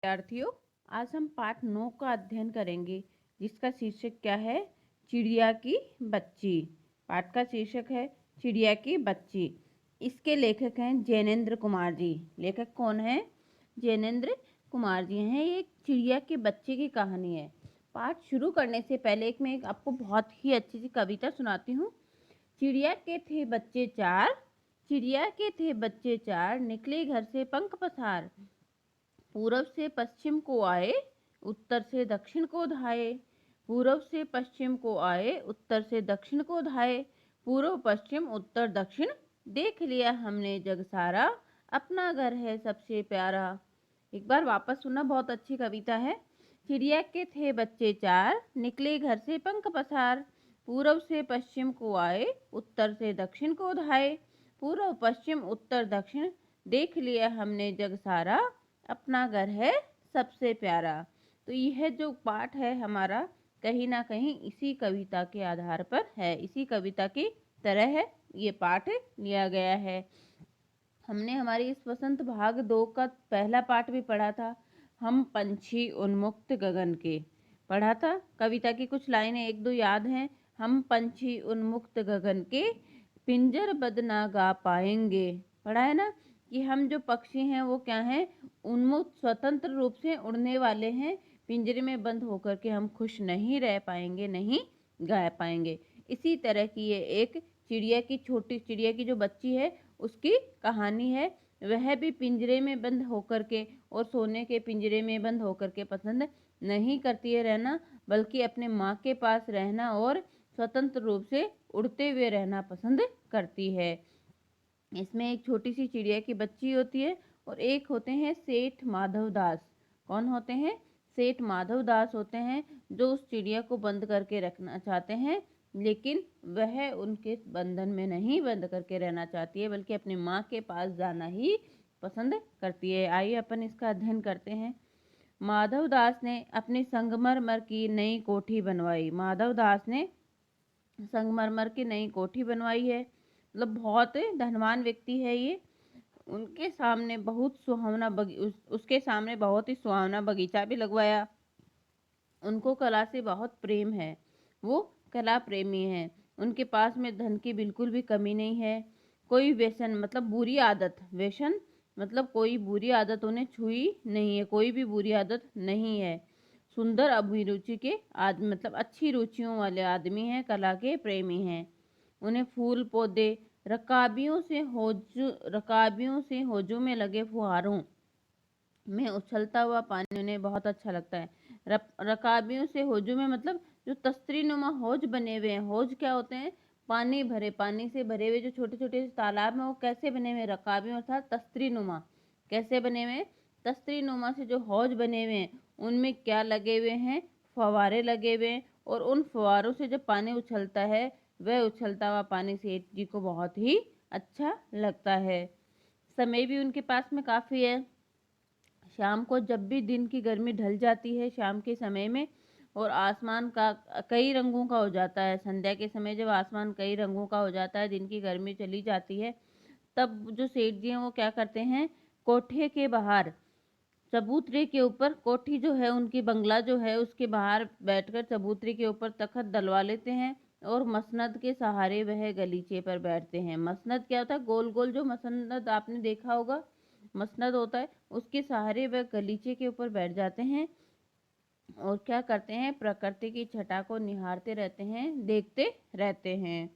विद्यार्थियों, आज हम पाठ 9 का अध्ययन करेंगे जिसका शीर्षक क्या है? चिड़िया की बच्ची। पाठ का शीर्षक है चिड़िया की बच्ची। इसके लेखक हैं जैनेन्द्र कुमार जी। लेखक कौन है? जैनेन्द्र कुमार जी हैं। ये एक चिड़िया के बच्चे की कहानी है। पाठ शुरू करने से पहले मैं आपको बहुत ही अच्छी सी कविता सुनाती हूँ। चिड़िया के थे बच्चे चार, चिड़िया के थे बच्चे चार, निकले घर से पंख पसार। पूरब से पश्चिम को आए, उत्तर से दक्षिण को धाये। पूरब से पश्चिम को आए, उत्तर से दक्षिण को धाये। पूर्व पश्चिम उत्तर दक्षिण, देख लिया हमने जग सारा, अपना घर है सबसे प्यारा। एक बार वापस सुनना, बहुत अच्छी कविता है। चिड़िया के थे बच्चे चार, निकले घर से पंख पसार। पूरब से पश्चिम को आए, उत्तर से दक्षिण को धाये। पूर्व पश्चिम उत्तर दक्षिण, देख लिया हमने जग सारा, अपना घर है सबसे प्यारा। तो यह जो पाठ है हमारा, कहीं ना कहीं इसी कविता के आधार पर है, इसी कविता की तरह है ये पाठ लिया गया है। हमने हमारी इस वसंत भाग 2 का पहला पाठ भी पढ़ा था, हम पंछी उन्मुक्त गगन के। पढ़ा था। कविता की कुछ लाइनें एक दो याद हैं। हम पंछी उन्मुक्त गगन के, पिंजर बद ना गा पाएंगे। पढ़ा है ना कि हम जो पक्षी हैं वो क्या हैं? उन्मुक्त, स्वतंत्र रूप से उड़ने वाले हैं। पिंजरे में बंद होकर के हम खुश नहीं रह पाएंगे, नहीं गा पाएंगे। इसी तरह की ये एक चिड़िया की, छोटी चिड़िया की जो बच्ची है उसकी कहानी है। वह भी पिंजरे में बंद होकर के और सोने के पिंजरे में बंद होकर के पसंद नहीं करती है रहना, बल्कि अपने माँ के पास रहना और स्वतंत्र रूप से उड़ते हुए रहना पसंद करती है। इसमें एक छोटी सी चिड़िया की बच्ची होती है और एक होते हैं सेठ माधव दास। कौन होते हैं? सेठ माधव दास होते हैं, जो उस चिड़िया को बंद करके रखना चाहते हैं, लेकिन वह उनके बंधन में नहीं बंद करके रहना चाहती है, बल्कि अपनी माँ के पास जाना ही पसंद करती है। आइए अपन इसका अध्ययन करते हैं। माधव दास ने अपनी संगमरमर की नई कोठी बनवाई। माधव दास ने संगमरमर की नई कोठी बनवाई है, मतलब बहुत धनवान व्यक्ति है ये। उनके सामने बहुत सुहावना उसके सामने बहुत ही सुहावना बगीचा भी लगवाया। उनको कला से बहुत प्रेम है, वो कला प्रेमी है। उनके पास में धन की बिल्कुल भी कमी नहीं है। कोई व्यसन, मतलब बुरी आदत, व्यसन मतलब कोई बुरी आदत उन्हें छुई नहीं है, कोई भी बुरी आदत नहीं है। सुंदर अभिरुचि के आदमी, मतलब अच्छी रुचियों वाले आदमी हैं, कला के प्रेमी हैं। उन्हें फूल पौधे, रकाबियों से होजों में लगे फुहारों में उछलता हुआ पानी उन्हें बहुत अच्छा लगता है। रकाबियों से होजों में मतलब जो तस्तरी नुमा हौज बने हुए हैं। हौज क्या होते हैं? पानी से भरे हुए जो छोटे छोटे तालाब हैं, वो कैसे बने हुए? रकाबियों अर्थात तस्तरी नुमा। कैसे बने हुए? तस्तरी नुमा से जो हौज बने हुए हैं, उनमें क्या लगे हुए हैं? फव्वारे लगे हुए हैं, और उन फव्वारों से जब पानी उछलता है, वह उछलता हुआ पानी सेठ जी को बहुत ही अच्छा लगता है। समय भी उनके पास में काफ़ी है। शाम को जब भी दिन की गर्मी ढल जाती है, शाम के समय में, और आसमान का कई रंगों का हो जाता है, संध्या के समय जब आसमान कई रंगों का हो जाता है, दिन की गर्मी चली जाती है, तब जो सेठ जी हैं वो क्या करते हैं? कोठे के बाहर, चबूतरे के ऊपर, कोठी जो है उनकी, बंगला जो है उसके बाहर बैठकर चबूतरे के ऊपर तख्त डलवा लेते हैं, और मसनद के सहारे वह गलीचे पर बैठते हैं। मसनद क्या होता है? गोल गोल जो मसनद आपने देखा होगा, मसनद होता है, उसके सहारे वह गलीचे के ऊपर बैठ जाते हैं और क्या करते हैं? प्रकृति की छटा को निहारते रहते हैं, देखते रहते हैं।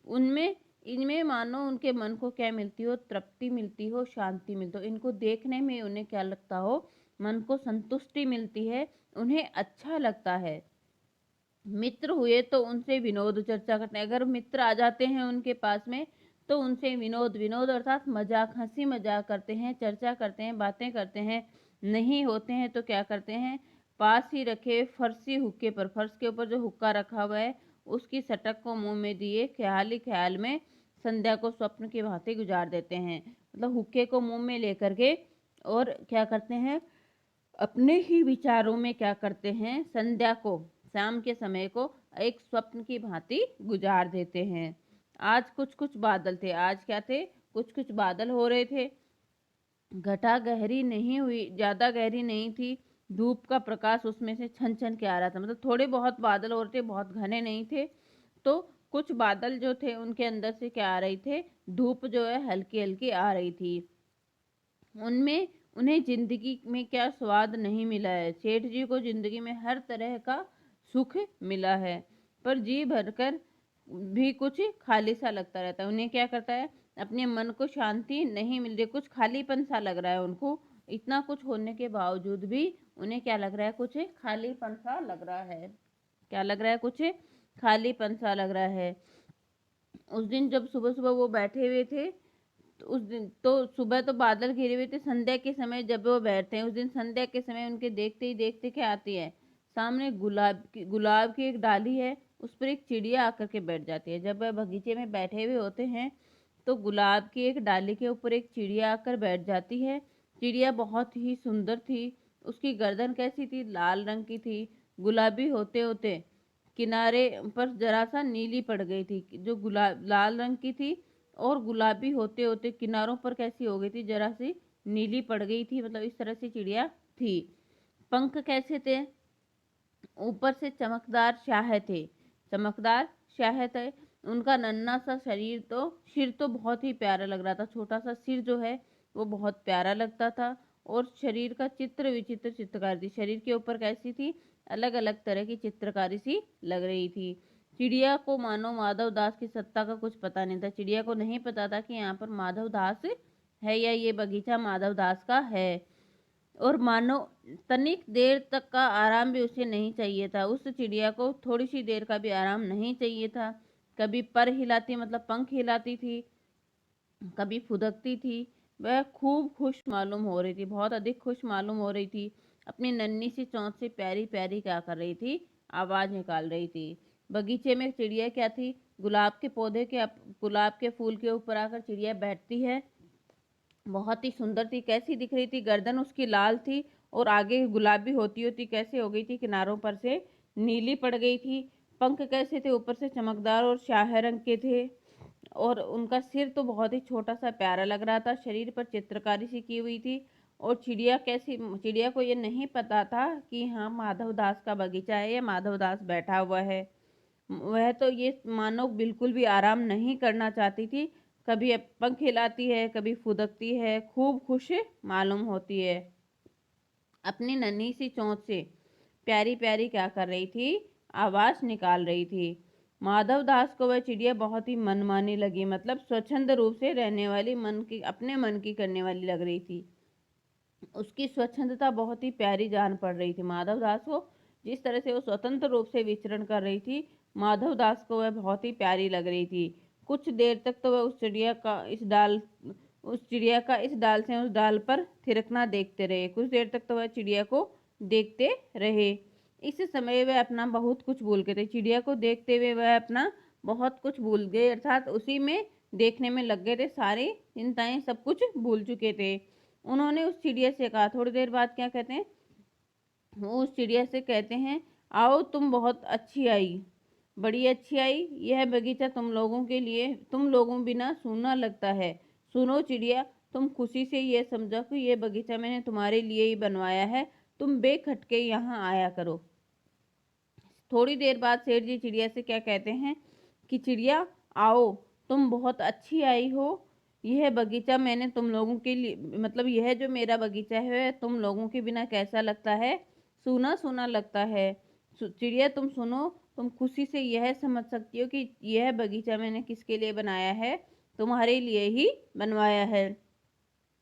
उनमें इनमें मानो उनके मन को क्या मिलती हो? तृप्ति मिलती हो, शांति मिलती हो। इनको देखने में उन्हें क्या लगता हो? मन को संतुष्टि मिलती है, उन्हें अच्छा लगता है। मित्र हुए तो उनसे विनोद चर्चा करते हैं। अगर मित्र आ जाते हैं उनके पास में, तो उनसे विनोद अर्थात मजाक, हंसी मजाक करते हैं, चर्चा करते हैं, बातें करते हैं। नहीं होते हैं तो क्या करते हैं? पास ही रखे फर्शी हुक्के पर, फर्श के ऊपर जो हुक्का रखा हुआ है, उसकी सटक को मुंह में दिए ख्याल ही ख्याल में संध्या को स्वप्न की भांति गुजार देते हैं। मतलब हुक्के को मुंह में लेकर के, और क्या करते हैं? अपने ही विचारों में क्या करते हैं? संध्या को, शाम के समय को एक स्वप्न की भांति गुजार देते हैं। आज कुछ कुछ बादल थे। आज क्या थे? कुछ कुछ बादल हो रहे थे। घटा गहरी नहीं हुई, ज़्यादा गहरी नहीं थी। धूप का प्रकाश उसमें से छन छन के आ रहा था, मतलब थोड़े बहुत बादल और थे, बहुत घने नहीं थे। तो कुछ बादल जो थे उनके अंदर से क्या आ रही थे, धूप जो है हल्की हल्की आ रही थी। उनमें उन्हें जिंदगी में क्या स्वाद नहीं मिला है। सेठ जी को जिंदगी में हर तरह का सुख मिला है, पर जी भरकर भी कुछ खाली सा लगता रहता है। उन्हें क्या करता है, अपने मन को शांति नहीं मिल रही, कुछ खालीपन सा लग रहा है उनको। इतना कुछ होने के बावजूद भी उन्हें क्या लग रहा है, कुछ खालीपन सा लग रहा है। क्या लग रहा है, कुछ खालीपन सा लग रहा है। उस दिन जब सुबह सुबह वो बैठे हुए थे, तो उस दिन तो सुबह तो बादल घिरे हुए थे, संध्या के समय जब वो बैठते हैं, उस दिन संध्या के समय उनके देखते ही देखते क्या आती है, सामने गुलाब की एक डाली है, उस पर एक चिड़िया आकर के बैठ जाती है। जब वह बगीचे में बैठे हुए होते हैं तो गुलाब की एक डाली के ऊपर एक चिड़िया आकर बैठ जाती है। चिड़िया बहुत ही सुंदर थी। उसकी गर्दन कैसी थी, लाल रंग की थी। गुलाबी होते होते किनारे पर जरा सा नीली पड़ गई थी, जो गुलाब लाल रंग की थी, और गुलाबी होते होते किनारों पर कैसी हो गई थी, जरा सी नीली पड़ गई थी। मतलब इस तरह से चिड़िया थी। पंख कैसे थे, ऊपर से चमकदार स्याह थे, चमकदार स्याह थे। उनका नन्हा सा शरीर, तो सिर तो बहुत ही प्यारा लग रहा था, छोटा सा सिर जो है वो बहुत प्यारा लगता था। और शरीर का चित्र विचित्र चित्रकारी थी, शरीर के ऊपर कैसी थी, अलग अलग तरह की चित्रकारी सी लग रही थी। चिड़िया को मानो माधव दास की सत्ता का कुछ पता नहीं था। चिड़िया को नहीं पता था कि यहाँ पर माधव दास है या ये बगीचा माधव दास का है। और मानो तनिक देर तक का आराम भी उसे नहीं चाहिए था। उस चिड़िया को थोड़ी सी देर का भी आराम नहीं चाहिए था। कभी पर हिलाती, मतलब पंख हिलाती थी, कभी फुदकती थी। वह खूब खुश मालूम हो रही थी, बहुत अधिक खुश मालूम हो रही थी। अपनी नन्ही सी चोंच से प्यारी प्यारी क्या कर रही थी, आवाज निकाल रही थी। बगीचे में चिड़िया क्या थी, गुलाब के पौधे के गुलाब के फूल के ऊपर आकर चिड़िया बैठती है। बहुत ही सुंदर थी, कैसी दिख रही थी, गर्दन उसकी लाल थी और आगे गुलाबी होती होती कैसे हो गई थी, किनारों पर से नीली पड़ गई थी। पंख कैसे थे, ऊपर से चमकदार और स्याह रंग के थे। और उनका सिर तो बहुत ही छोटा सा प्यारा लग रहा था, शरीर पर चित्रकारी सी की हुई थी। और चिड़िया को ये नहीं पता था कि हाँ माधव दास का बगीचा है या माधव दास बैठा हुआ है। वह तो ये मानो बिल्कुल भी आराम नहीं करना चाहती थी। कभी पंख हिलाती है, कभी फुदकती है, खूब खुश मालूम होती है। अपनी नन्ही सी चोंच से प्यारी प्यारी क्या कर रही थी, आवाज निकाल रही थी। माधव दास को वह चिड़िया बहुत ही मनमानी लगी, मतलब स्वच्छंद रूप से रहने वाली, मन की अपने मन की करने वाली लग रही थी। उसकी स्वच्छंदता बहुत ही प्यारी जान पड़ रही थी माधव दास को। जिस तरह से वो स्वतंत्र रूप से विचरण कर रही थी, माधव दास को वह बहुत ही प्यारी लग रही थी। कुछ देर तक तो वह उस चिड़िया का इस डाल से उस डाल पर थिरकना देखते रहे। कुछ देर तक तो वह चिड़िया को देखते रहे। इस समय वह अपना बहुत कुछ भूल गए थे, चिड़िया को देखते हुए वह अपना बहुत कुछ भूल गए, अर्थात उसी में देखने में लग गए थे, सारी चिंताएं सब कुछ भूल चुके थे। उन्होंने उस चिड़िया से कहा, थोड़ी देर बाद क्या कहते हैं, वो उस चिड़िया से कहते हैं, आओ तुम बहुत अच्छी आई, बड़ी अच्छी आई। यह बगीचा तुम लोगों के लिए, तुम लोगों बिना सूना लगता है। सुनो चिड़िया, तुम खुशी से ये समझो कि ये बगीचा मैंने तुम्हारे लिए ही बनवाया है, तुम बेखटके यहाँ आया करो। थोड़ी देर बाद सेठ जी चिड़िया से क्या कहते हैं कि चिड़िया आओ, तुम बहुत अच्छी आई हो। यह बगीचा मैंने तुम लोगों के लिए, मतलब यह जो मेरा बगीचा है तुम लोगों के बिना कैसा लगता है, सूना सूना लगता है। चिड़िया तुम सुनो, तुम खुशी से यह समझ सकती हो कि यह बगीचा मैंने किसके लिए बनाया है, तुम्हारे लिए ही बनवाया है।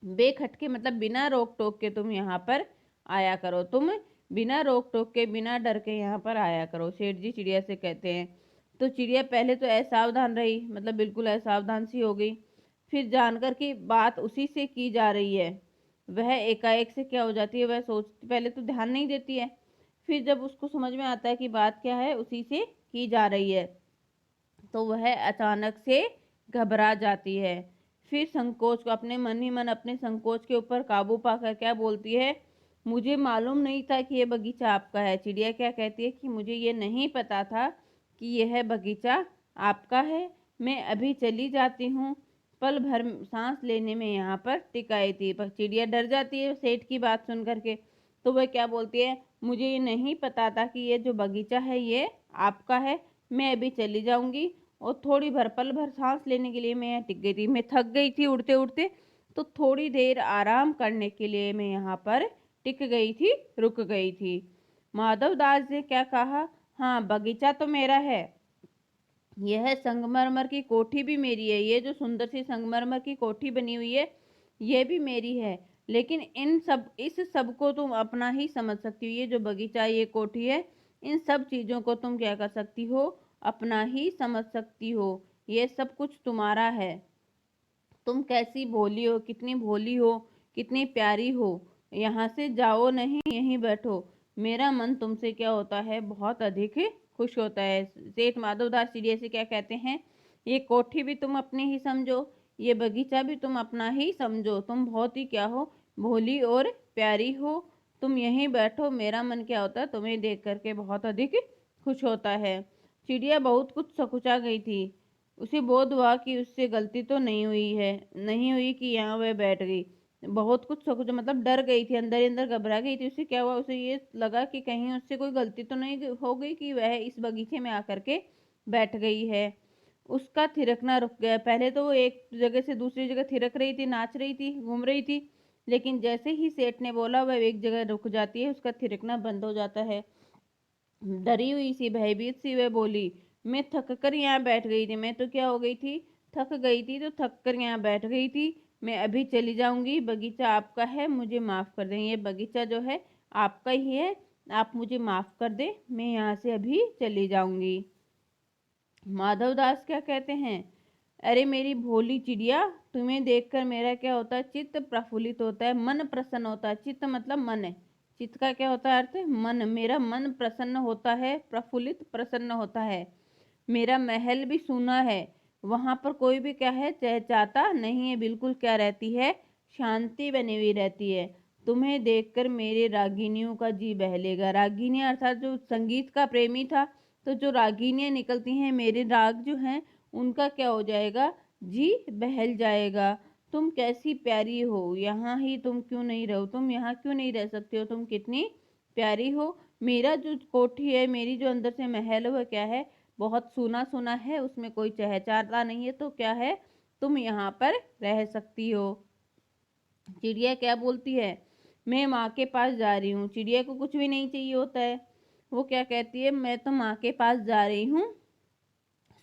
बेखटके मतलब बिना रोक टोक के तुम यहाँ पर आया करो, तुम बिना रोक टोक के बिना डर के यहाँ पर आया करो, सेठ जी चिड़िया से कहते हैं। तो चिड़िया पहले तो असावधान रही, मतलब बिल्कुल असावधान सी हो गई। फिर जानकर कि बात उसी से की जा रही है, वह एकाएक से क्या हो जाती है, वह सोचती, पहले तो ध्यान नहीं देती है, फिर जब उसको समझ में आता है कि बात क्या है, उसी से की जा रही है, तो वह अचानक से घबरा जाती है। फिर संकोच को, अपने मन ही मन अपने संकोच के ऊपर काबू पाकर क्या बोलती है, मुझे मालूम नहीं था कि यह बगीचा आपका है। चिड़िया क्या कहती है कि मुझे ये नहीं पता था कि यह बगीचा आपका है, मैं अभी चली जाती हूँ। पल भर सांस लेने में यहाँ पर टिक आई थी। पर चिड़िया डर जाती है सेठ की बात सुन करके। तो वह क्या बोलती है, मुझे ये नहीं पता था कि ये जो बगीचा है ये आपका है, मैं अभी चली जाऊंगी। और थोड़ी भर पल भर सांस लेने के लिए मैं यहाँ टिक गई थी, मैं थक गई थी उड़ते उड़ते, तो थोड़ी देर आराम करने के लिए मैं यहाँ पर टिक गई थी, रुक गई थी। माधव दास ने क्या कहा, हाँ बगीचा तो मेरा है, यह संगमरमर की कोठी भी मेरी है, ये जो सुंदर सी संगमरमर की कोठी बनी हुई है ये भी मेरी है, लेकिन इस सब को तुम अपना ही समझ सकती हो। ये जो बगीचा, ये कोठी है, इन सब चीजों को तुम क्या कर सकती हो, अपना ही समझ सकती हो, ये सब कुछ तुम्हारा है। तुम कैसी भोली हो, कितनी भोली हो, कितनी प्यारी हो, यहाँ से जाओ नहीं, यहीं बैठो। मेरा मन तुमसे क्या होता है, बहुत अधिक खुश होता है। सेठ माधवदास चिड़िया से क्या कहते हैं, ये कोठी भी तुम अपनी ही समझो, ये बगीचा भी तुम अपना ही समझो, तुम बहुत ही क्या हो, भोली और प्यारी हो। तुम यहीं बैठो, मेरा मन क्या होता है, तुम्हें देख करके बहुत अधिक खुश होता है। चिड़िया बहुत कुछ सकुचा गई थी। उसे बोध हुआ कि उससे गलती तो नहीं हुई कि यहाँ वह बैठ गई। बहुत कुछ सोचा, मतलब डर गई थी, अंदर ही अंदर घबरा गई थी। उसे क्या हुआ, उसे ये लगा कि कहीं उससे कोई गलती तो नहीं हो गई कि वह इस बगीचे में आकर के बैठ गई है। उसका थिरकना रुक गया। पहले तो वो एक जगह से दूसरी जगह थिरक रही थी, नाच रही थी, घूम रही थी, लेकिन जैसे ही सेठ ने बोला वह एक जगह रुक जाती है, उसका थिरकना बंद हो जाता है। डरी हुई सी, भयभीत सी वह बोली, मैं थक कर यहाँ बैठ गई थी, मैं तो क्या हो गई थी, थक गई थी, तो थक कर यहाँ बैठ गई थी, मैं अभी चली जाऊंगी, बगीचा आपका है, मुझे माफ कर दें, ये बगीचा जो है आपका ही है, आप मुझे माफ कर दें, मैं यहाँ से अभी चली जाऊंगी। माधवदास क्या कहते हैं, अरे मेरी भोली चिड़िया, तुम्हें देखकर मेरा क्या होता है, चित्त प्रफुल्लित होता है, मन प्रसन्न होता है। चित्त मतलब मन है, चित्त का क्या होता है अर्थ, मन। मेरा मन प्रसन्न होता है, प्रफुल्लित प्रसन्न होता है। मेरा महल भी सूना है, वहां पर कोई भी क्या है, चहचाता नहीं है, बिल्कुल क्या रहती है, शांति बनी हुई रहती है। तुम्हें देखकर मेरे रागिनियों का जी बहलेगा। रागिनियां अर्थात जो संगीत का प्रेमी था, तो जो रागिनियां निकलती हैं, मेरे राग जो हैं, उनका क्या हो जाएगा, जी बहल जाएगा। तुम कैसी प्यारी हो, यहाँ ही तुम क्यों नहीं रहो, तुम यहाँ क्यों नहीं रह सकते हो, तुम कितनी प्यारी हो। मेरा जो कोठी है, मेरी जो अंदर से महल है, वह क्या है, बहुत सूना सूना है, उसमें कोई चहचहाता नहीं है, तो क्या है, तुम यहाँ पर रह सकती हो। चिड़िया क्या बोलती है, मैं माँ के पास जा रही हूँ। चिड़िया को कुछ भी नहीं चाहिए होता है, वो क्या कहती है, मैं तो माँ के पास जा रही हूँ,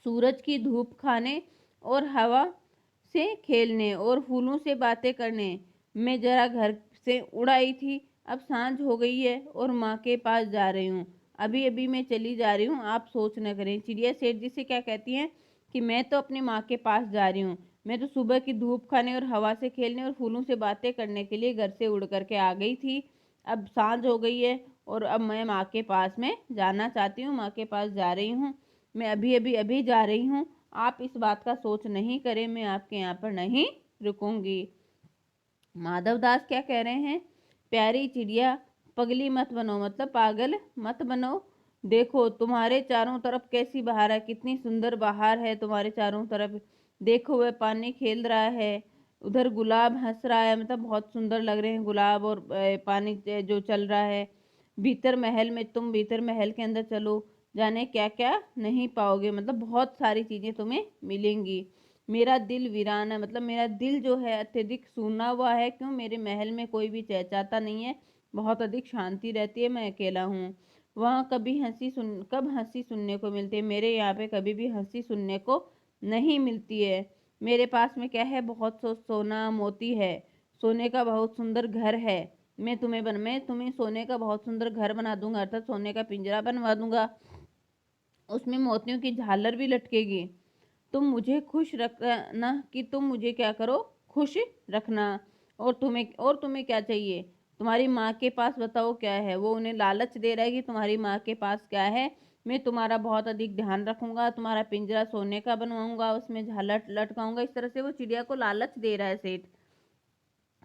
सूरज की धूप खाने और हवा से खेलने और फूलों से बातें करने। मैं जरा घर से उड़ आई थी, अब सांझ हो गई है और माँ के पास जा रही हूँ, अभी अभी मैं चली जा रही हूँ, आप सोच न करें। चिड़िया सेठ जी से क्या कहती हैं कि मैं तो अपनी माँ के पास जा रही हूँ, मैं तो सुबह की धूप खाने और हवा से खेलने और फूलों से बातें करने के लिए घर से उड़ करके आ गई थी, अब सांझ हो गई है और अब मैं माँ के पास में जाना चाहती हूँ, माँ के पास जा रही हूँ, मैं अभी जा रही हूँ, आप इस बात का सोच नहीं करें, मैं आपके यहाँ पर नहीं रुकूंगी। माधवदास क्या कह रहे हैं, प्यारी चिड़िया, पगली मत बनो, मतलब पागल मत बनो। देखो तुम्हारे चारों तरफ कैसी बहार है, कितनी सुंदर बहार है तुम्हारे चारों तरफ। देखो वह पानी खेल रहा है, उधर गुलाब हंस रहा है, मतलब बहुत सुंदर लग रहे हैं गुलाब, और पानी जो चल रहा है। भीतर महल में, तुम भीतर महल के अंदर चलो, जाने क्या क्या नहीं पाओगे, मतलब बहुत सारी चीजें तुम्हें मिलेंगी। मेरा दिल वीरान है, मतलब मेरा दिल जो है अत्यधिक सूना हुआ है, क्यों, मेरे महल में कोई भी चहचाता नहीं है, बहुत अधिक शांति रहती है, मैं अकेला हूँ। वहाँ कब हंसी सुनने को मिलती है, मेरे यहाँ पे कभी भी हंसी सुनने को नहीं मिलती है। मेरे पास में क्या है, बहुत सोना मोती है, सोने का बहुत सुंदर घर है। मैं तुम्हें सोने का बहुत सुंदर घर बना दूंगा, अर्थात सोने का पिंजरा बनवा दूंगा, उसमें मोतियों की झालर भी लटकेगी। तुम मुझे खुश रखना, कि तुम मुझे क्या करो, खुश रखना। और तुम्हें क्या चाहिए, तुम्हारी माँ के पास बताओ क्या है। वो उन्हें लालच दे रहा है कि तुम्हारी माँ के पास क्या है, मैं तुम्हारा बहुत अधिक ध्यान रखूंगा, तुम्हारा पिंजरा सोने का बनवाऊंगा, उसमें झालर लटकाऊंगा, इस तरह से वो चिड़िया को लालच दे रहा है सेठ।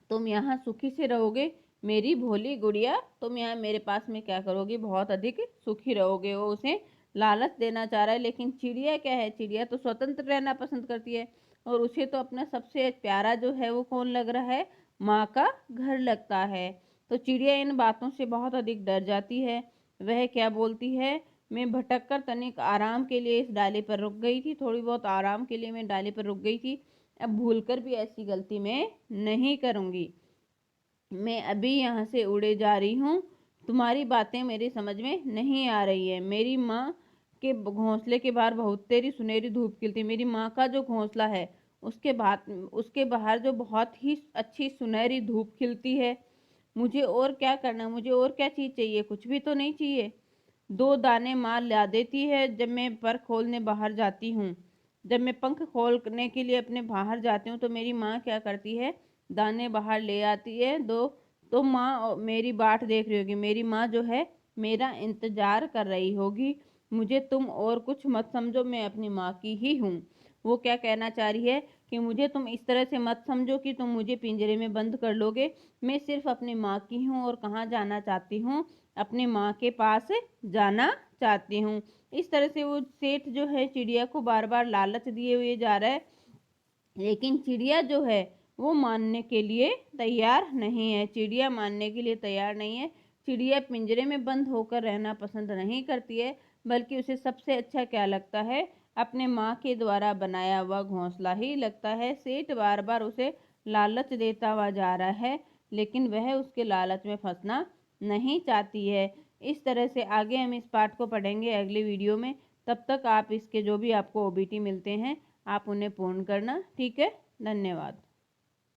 तुम यहाँ सुखी से रहोगे मेरी भोली गुड़िया, तुम यहाँ मेरे पास में क्या करोगी, बहुत अधिक सुखी रहोगे। वो उसे लालच देना चाह रहा है, लेकिन चिड़िया क्या है, चिड़िया तो स्वतंत्र रहना पसंद करती है। और उसे तो अपना सबसे प्यारा जो है वो कौन लग रहा है, माँ का घर लगता है। तो चिड़िया इन बातों से बहुत अधिक डर जाती है। वह क्या बोलती है, मैं भटक कर तनिक आराम के लिए इस डाली पर रुक गई थी, थोड़ी बहुत आराम के लिए मैं डाली पर रुक गई थी। अब भूलकर भी ऐसी गलती मैं नहीं करूँगी। मैं अभी यहाँ से उड़े जा रही हूँ। तुम्हारी बातें मेरी समझ में नहीं आ रही है। मेरी माँ के घोंसले के बाहर बहुत तेरी सुनहरी धूप खिलती। मेरी माँ का जो घोंसला है उसके बाहर जो बहुत ही अच्छी सुनहरी धूप खिलती है। मुझे और क्या करना, मुझे और क्या चीज़ चाहिए, कुछ भी तो नहीं चाहिए। 2 दाने माँ ला देती है जब मैं पर खोलने बाहर जाती हूँ। जब मैं पंख खोलने के लिए अपने बाहर जाती हूँ तो मेरी माँ क्या करती है, दाने बाहर ले आती है 2। तो माँ मेरी बाट देख रही होगी, मेरी माँ जो है मेरा इंतजार कर रही होगी। मुझे तुम और कुछ मत समझो, मैं अपनी माँ की ही हूँ। वो क्या कहना चाह रही है कि मुझे तुम इस तरह से मत समझो कि तुम मुझे पिंजरे में बंद कर लोगे। मैं सिर्फ अपनी माँ की हूँ और कहाँ जाना चाहती हूँ, अपनी माँ के पास जाना चाहती हूँ। इस तरह से वो सेठ जो है चिड़िया को बार बार लालच दिए हुए जा रहा है, लेकिन चिड़िया जो है वो मानने के लिए तैयार नहीं है। चिड़िया मानने के लिए तैयार नहीं है। चिड़िया पिंजरे में बंद होकर रहना पसंद नहीं करती है, बल्कि उसे सबसे अच्छा क्या लगता है, अपने माँ के द्वारा बनाया हुआ घोंसला ही लगता है। सेठ बार बार उसे लालच देता हुआ जा रहा है, लेकिन वह उसके लालच में फंसना नहीं चाहती है। इस तरह से आगे हम इस पाठ को पढ़ेंगे अगले वीडियो में। तब तक आप इसके जो भी आपको ओबीटी मिलते हैं आप उन्हें पूर्ण करना। ठीक है, धन्यवाद।